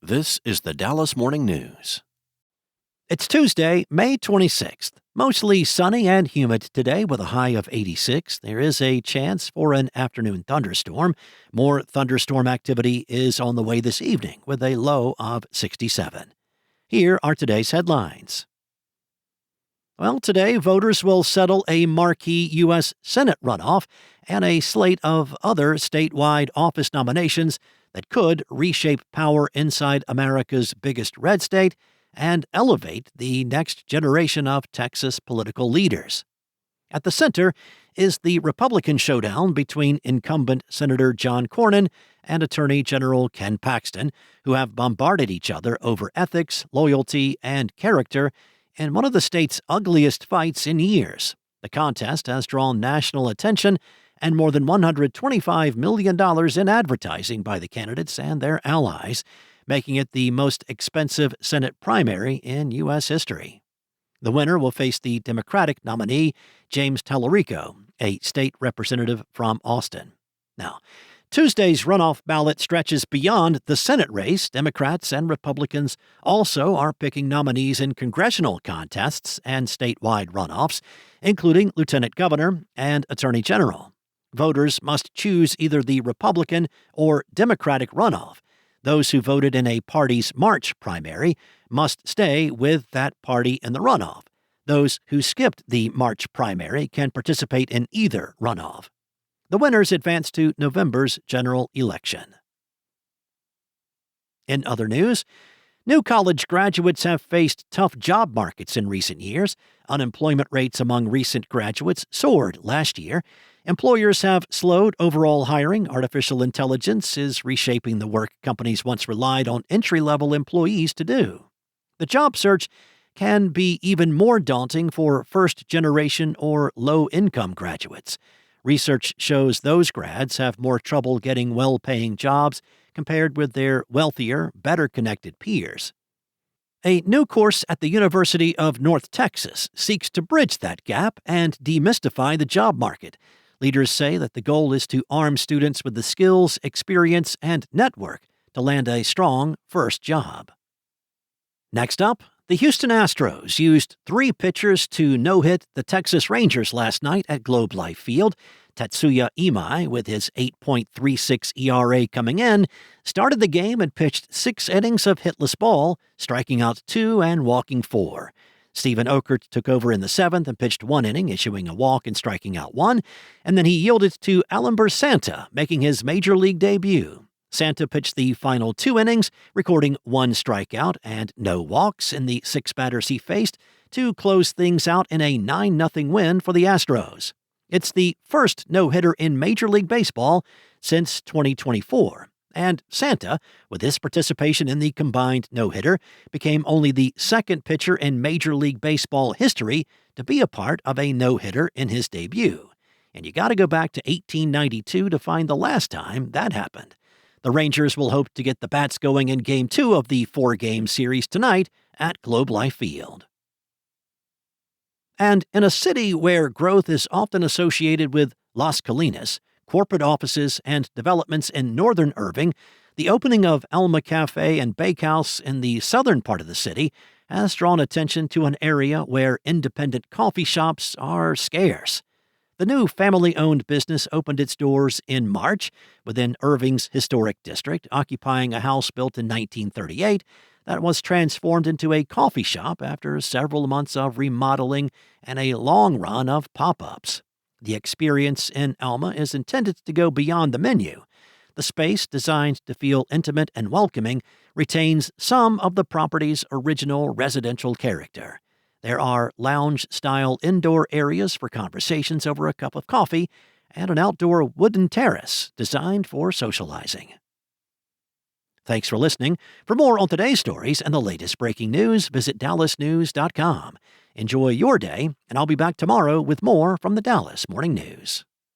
This is the Dallas Morning News. It's Tuesday, May 26th. Mostly sunny and humid today with a high of 86. There is a chance for an afternoon thunderstorm. More thunderstorm activity is on the way this evening with a low of 67. Here are today's headlines. Well, today, voters will settle a marquee U.S. Senate runoff and a slate of other statewide office nominations that could reshape power inside America's biggest red state and elevate the next generation of Texas political leaders. At the center is the Republican showdown between incumbent Senator John Cornyn and Attorney General Ken Paxton, who have bombarded each other over ethics, loyalty, and character in one of the state's ugliest fights in years. The contest has drawn national attention and more than $125 million in advertising by the candidates and their allies, making it the most expensive Senate primary in U.S. history. The winner will face the Democratic nominee, James Tallarico, a state representative from Austin. Now, Tuesday's runoff ballot stretches beyond the Senate race. Democrats and Republicans also are picking nominees in congressional contests and statewide runoffs, including lieutenant governor and attorney general. Voters must choose either the Republican or Democratic runoff. Those who voted in a party's March primary must stay with that party in the runoff. Those who skipped the March primary can participate in either runoff. The winners advance to November's general election. In other news, new college graduates have faced tough job markets in recent years. Unemployment rates among recent graduates soared last year. Employers have slowed overall hiring. Artificial intelligence is reshaping the work companies once relied on entry-level employees to do. The job search can be even more daunting for first-generation or low-income graduates. Research shows those grads have more trouble getting well-paying jobs compared with their wealthier, better-connected peers. A new course at the University of North Texas seeks to bridge that gap and demystify the job market. Leaders say that the goal is to arm students with the skills, experience, and network to land a strong first job. Next up, the Houston Astros used 3 pitchers to no-hit the Texas Rangers last night at Globe Life Field. Tetsuya Imai, with his 8.36 ERA coming in, started the game and pitched 6 innings of hitless ball, striking out 2 and walking 4. Stephen Okert took over in the 7th and pitched 1 inning, issuing a walk and striking out 1, and then he yielded to Alamber Santa, making his major league debut. Santa pitched the final 2 innings, recording 1 strikeout and no walks in the 6 batters he faced to close things out in a 9-0 win for the Astros. It's the first no-hitter in Major League Baseball since 2024, and Santa, with his participation in the combined no-hitter, became only the 2nd pitcher in Major League Baseball history to be a part of a no-hitter in his debut. And you gotta go back to 1892 to find the last time that happened. The Rangers will hope to get the bats going in Game 2 of the 4-game series tonight at Globe Life Field. And in a city where growth is often associated with Las Colinas, corporate offices, and developments in northern Irving, the opening of Alma Cafe and Bakehouse in the southern part of the city has drawn attention to an area where independent coffee shops are scarce. The new family-owned business opened its doors in March within Irving's historic district, occupying a house built in 1938 that was transformed into a coffee shop after several months of remodeling and a long run of pop-ups. The experience in Alma is intended to go beyond the menu. The space, designed to feel intimate and welcoming, retains some of the property's original residential character. There are lounge-style indoor areas for conversations over a cup of coffee and an outdoor wooden terrace designed for socializing. Thanks for listening. For more on today's stories and the latest breaking news, visit dallasnews.com. Enjoy your day, and I'll be back tomorrow with more from the Dallas Morning News.